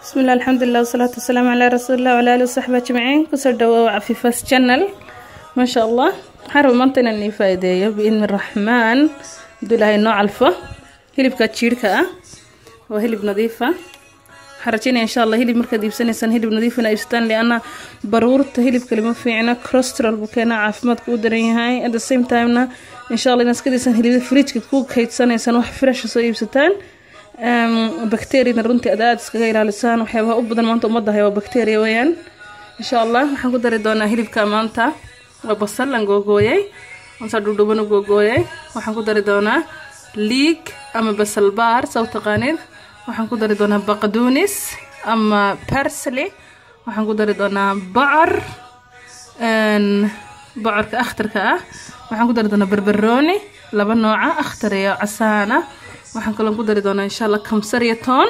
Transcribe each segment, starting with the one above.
بسم الله الحمد لله والصلاة والسلام على رسول الله وعلى آله وصحبه أجمعين. كسر دواء عفيفاس channel ما شاء الله. حرب منطقة النفايدية بإذن الرحمن دولها النوع الفا هلب كاتشيركا وهلب نظيفة حرجينا إن شاء الله هلب مركز يبسني سن هلب نظيفة نايستان لأن برورة هلب كلمة فينا كروسترال بكنا عفمات كودرين هاي at the same time إن شاء الله الناس كده سن هلب فريج كوك هيت سنة سن واحد فريش صيب ستان بكتيريا runtii aad iskaga ilaalisaan waxyaabaha u badan maanta umada hay waa bacteria weeyaan insha Allah waxaan ku dari doonaa hilibka maanta waa basal aan googooyay aan soo dhudhuban googooyay waxaan ku dari doonaa liig ama basal baar soo taqaanid waxaan ku dari doonaa baqaduunis ama parsley waxaan ku dari doonaa bacarka akhtarka ah waxaan ku dari doonaa barbarooni laba nooc ah akhtar iyo casaana waxaan kaloon ku dari doonaa insha Allah kamsar iyo toon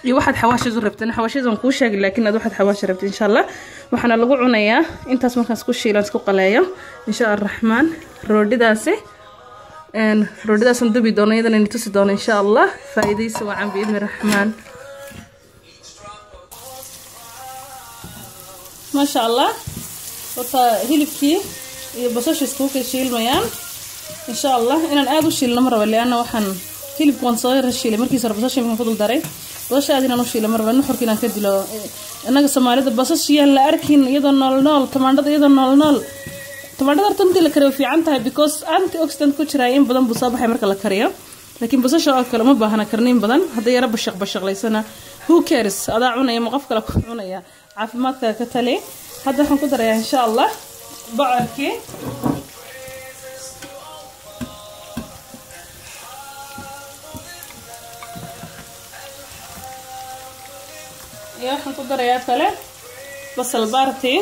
iyo waxaad xawaash isu rabteen xawaashidan ku sheegay laakiin aad waxaad xawaash rabteen insha Allah waxaana lagu cunayaa intaas markaan isku shiilan isku qaleeyo insha Allah rahmaan roodidaas dubi doona iyadana inta tusi doona insha Allah faa'iideysa waan biidmi rahmaan ma sha Allah wata hilibkii iyo basasha isku ka shiilmayaan insha Allah inaan aad u shiilno mar wali ana waxaan hilib qoon soo rashiilay markii soo basasha min fadl daray basasha aad inaan u shiilay mar wali xurkiina ka dilo anaga Soomaalida basasha la arkin iyadoo nool tamaandhada iyadoo nool tamaandhada runtii la kariyo fiican tahay because antioxidant ku jira in badan buu soo baxay marka la kariyo laakiin basasha oo kale ma baahna karnin badan haday yara bashaqlaysana who cares adaa cunaya ma qof kale ku cunaya caafimaadka ka tali hadda waxaan ku darayaa insha Allah bacarkii يا waxaan ku darayaa kale basal baarti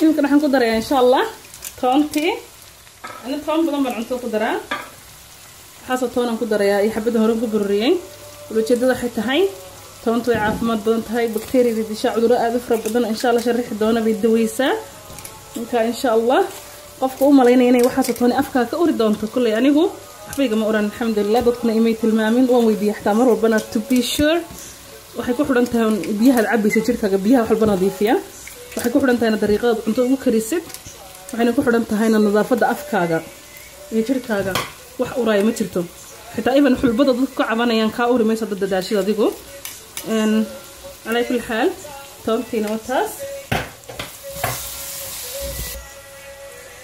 inta waxaan ku darayaa insha Allah toonti ana toon badan baan cunto ku daraa xaasa toonaan ku darayaa iyo xabada hore ku bururiyay ujeedada waxay tahay toontu ay caafimaad badan tahay bakteeriyada disha cudurro aad u fara badan insha Allah sharixi doona bay daweysaa inka insha Allah qofka u maleynay inay waxa tooni afka ka uri doonto kulay anigu waxbayga ma oran alxamdulillah dadkuna imay tilmaamin waan weydiiyay xataa mar walbana to be sure waxay ku xidhan tahay biyaha cabaysa jirkaaga biyaha wax walba nadiifiya waxay ku xidhan tahay dariiqada cunto ugu karisid waxayna ku xidhan tahay nadaafada afkaaga iyo jirkaaga wax uray ma jirto xitaa even xulbada dadku ka cabanayaan ka uri maysa dadaashida adigu على كل حال toontiina wataas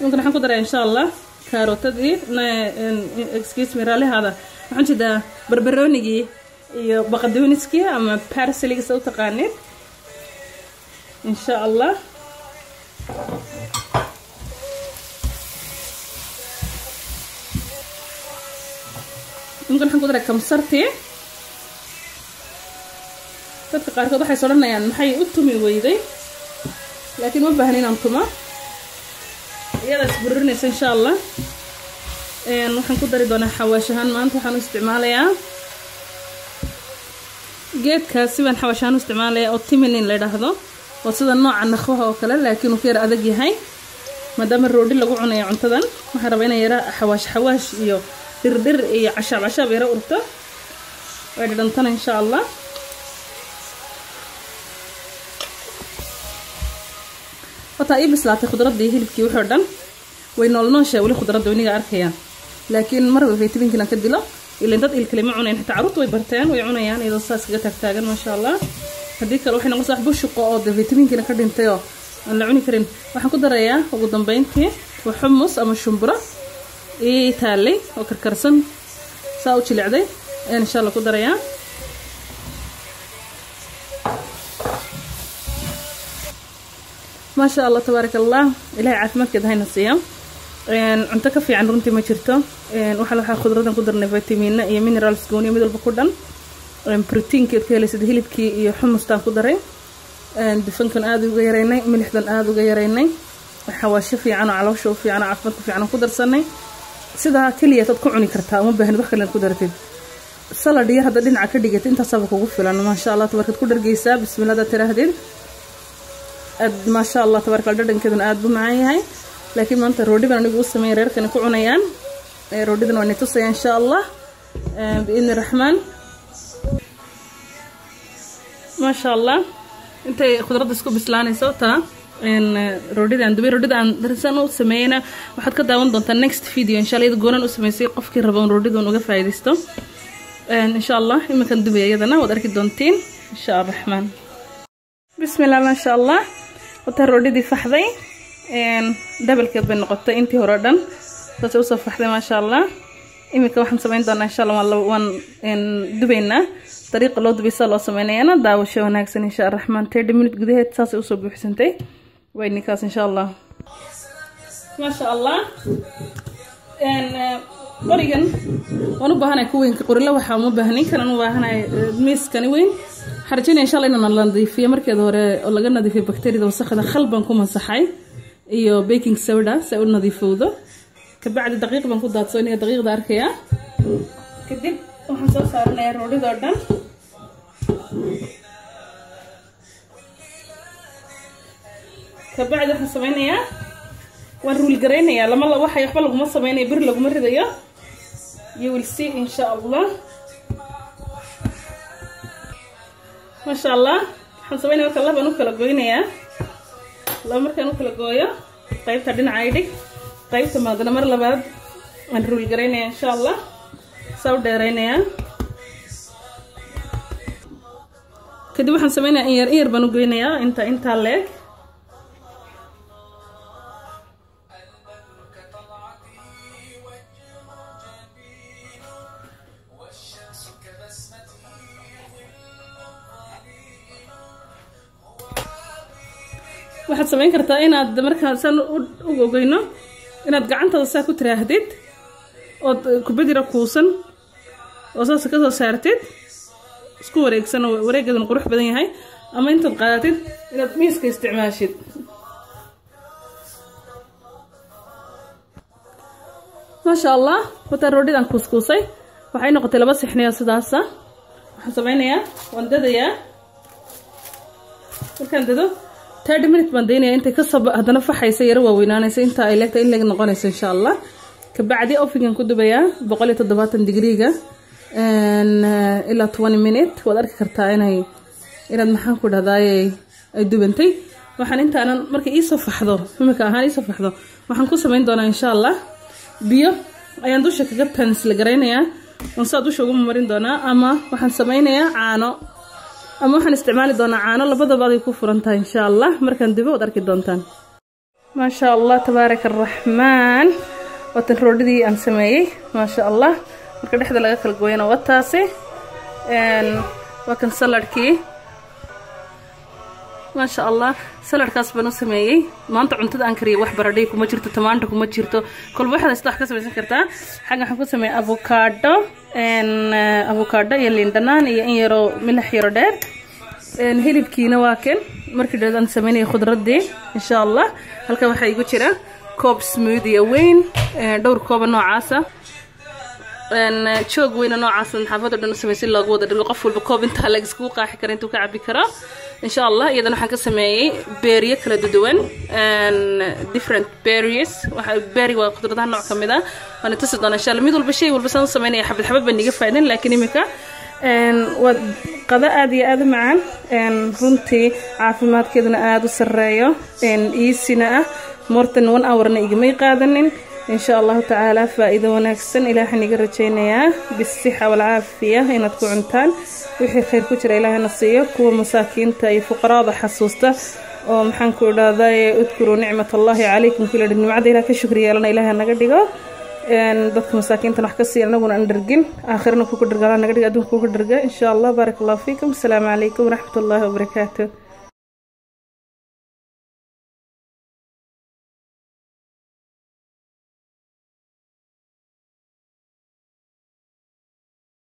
ممكن نحن إن شاء الله كاروتات دي excuse me رالي هذا waxaan jidaa barbaroonigi iyo baqaduuniski ama parsley soo taqaanid إن شاء الله ممكن نحن kamsarti dadka qaarkood waxay soo dhanayaan maxay u tumi weyday laakiin ma baahneen aan tuma iyada isburinaysa insha Allah waxaan ku dari doonaa xawaashahan maanta waxaan isticmaalayaa geedkaasi baan xawaashahan isticmaalayaa oo timinin la yiraahdo oo sida nooca nakhwaha oo kale laakiin uu ka yar adag yahay maadaama roodi lagu cunayo cuntadan waxaan rabaa inaan yara xawaash iyo dhir iyo cashaab yara urto way dhantana insha Allah wata ay bislaatay khudradii hilibkii wuxuu dhan way noolnooshay wali khudradda waniga arkayaan laakiin marba vitaminkiina ka dilo ilaa dad ilkale ma cuneen xitaa carruurtu way barteen way cunayaan iyadoo saas kaga tagtaagan ma sha Allah hadii kale waxay noqon sax bushqo oo vitaminkiina ka dhintay oo aan la cuni karin waxaan ku darayaa ugu dambeyntii xumus ama shumbura ee taallay oo karkarsan saa u jilicday insha Allah ku darayaa ما شاء الله تبارك الله إلهي عافمتك هاي نصيام أنت كفي عن رنتي ما شرته وحلا خضرة قدرنا فيتامين يا مينرالز كوني مدل بقدر بروتين كده لسه هيلب كي حمص تان قدرين دفن كان آذو غيريني ملح دان آذو غيريني حواشي في عنا على وشو في عنا عافمتك في عنا قدر سنة سيدا كلية تدقعني كرتها وما بهن بخل قدرتي صلاة دي هذا دين عكدية أنت سبق وقفل أنا ما شاء الله تبارك قدر جيسا بسم الله ده ترى هدين ما شاء الله تبارك الله ددن كدن aad buu macaan yahay laakiin maanta roodhidan anigu u sameeyay reerkan ku cunayaan roodhidan waa tusay insha Allah biidni rahmaan ma sha Allah intay khudradda isku bislaanayso taa roodhidan darsan u sameeyna waxaad ka daawan doontaa next video insha Allah goonan u sameysay qofkii rabo roodhidan uga faa'iideysto insha Allah iminkan dubay iyadana wad arki doontiin insha Allah rahmaan bismillah ma sha Allah wata roodhidii faxday dabalkeed bay noqotay intii hore dhan taas oo soo faxday ma sha Allah iminka waxaan sameyn doonaa insha Allah waan dubayna طريقة لو دبيسة لو سمينينا داوشة وناكسن إن شاء الله الرحمن 30 minute قديه تساسي أصوب بحسنتي وين نكاس إن شاء الله ما شاء الله أوريجن وأنا بهنا كوين كقول له وحامو بهني كانوا بهنا ميس كانوا وين حرجينا إن شاء الله إننا نضيف في مركز ولا قلنا نضيف بكتيريا وسخة خلبا كم صحي إيو بيكنج سودا سووا نضيفه ذا كبعد دقيقة بنكون داتسوني دقيقة داركيا كدب وحنصور صارنا رودي دردن كبعد waxaan sameeynaya waan rul gareynaya lama la waxa yaxba lagu ma sameeynay bir lagu maridayo you will see insha Allah ma sha Allah waxaan sameeynaya marka laba anu kala gooynaya laba markaan u kala gooyo qaybta dhinaca ay dhig qaybta maadana mar labaad waan rul gareynaya insha Allah soo dheereynaya kadib waxaan sameeynaa in yar baan u goynayaa inta leeg waxaad sameyn kartaa inaad markaa san u goyno inaad gacantada saa ku tiraahdid oo kubadira kuusan oo saas ka soo saartid isku wareegsan wareegadan qurux badan yahay ama intaad qaadatid inaad miiska isticmaashid ma sha Allah wata roodhidan kuskusay waxay noqotay laba sixniyo sidaas waxaan sameeynaa waan dadayaa markaan dado 30 minutes baan deynaya intay ka soo hadana faxaysa yar waaweynaanaysa inta ay leegtay in laga noqonayso insha Allah kabacdi ofigan ku dubaya 170 degreega ilaa 20 minutes wad arki kartaa inaad maxaan ku dhahdaay ay dubantay waxaan intaanan marka ii soo faxdo imika ahaan ii soo faxdo waxaan ku sameyn doonaa insha Allah biyo ayaan dusha kaga tansla gareynayaa oo saad dusha ugu marin doonaa ama waxaan sameynayaa caano ama waxaan isticmaali doonaa caano labadaba ay ku furan tahay insha Allah markaan dibo wad arki doontaan ma sha Allah tabaarak arrahmaan watan roodhidii aan sameeyay ma sha Allah marka dhexda laga kala gooyana wataasi waa kan saladkii ما شاء الله سلر كاسبنا سميي ما أنت عنتد أنكري واحد بردي كم جرت تمانتو كم جرتو كل واحد يستحق كسب يسكرته حاجة حكون سمي أفوكادو أفوكادو يلي عندنا يرو ملح يردر هيلي بكينا واكن مركز جدا سميني خضرة دي إن شاء الله هل كم حيجو كذا كوب سموذي وين دور كوب نوع عسى شوق وين نوع عسى حافظ إنه سميسي لاقود اللي قفل بكوب انت هلاك سكوقة حكرين توقع بكرة إن شاء الله إذا نحن كسمي بيرية كلا دوان different berries berry وقدرتها نوع كمذا أنا تصدق أنا إن شاء الله ميدول بشيء والبسان سميني حبة بني قفايدين لكن يمكا وقضاء هذا معا runtii caafimaadkeeduna aad u sareeyo iisina mortan 1 hour na igmay qaadanin إن شاء الله تعالى فإذا ونكسن إلى حين يجرجين يا بالصحة والعافية إن تكون عنتان وحي خير كتير إلى هالنصية كوا مساكين تاي فقراء حسوسته ومحنكو هذا اذكروا نعمة الله عليكم كل النعمة إلى كشكريا لنا إلى هالنجديجا إن ضد مساكين تنحكسي لنا ونندرجين آخرنا كوكو درجة لنا نجديجا دون كوكو درجة إن شاء الله بارك الله فيكم السلام عليكم ورحمة الله وبركاته.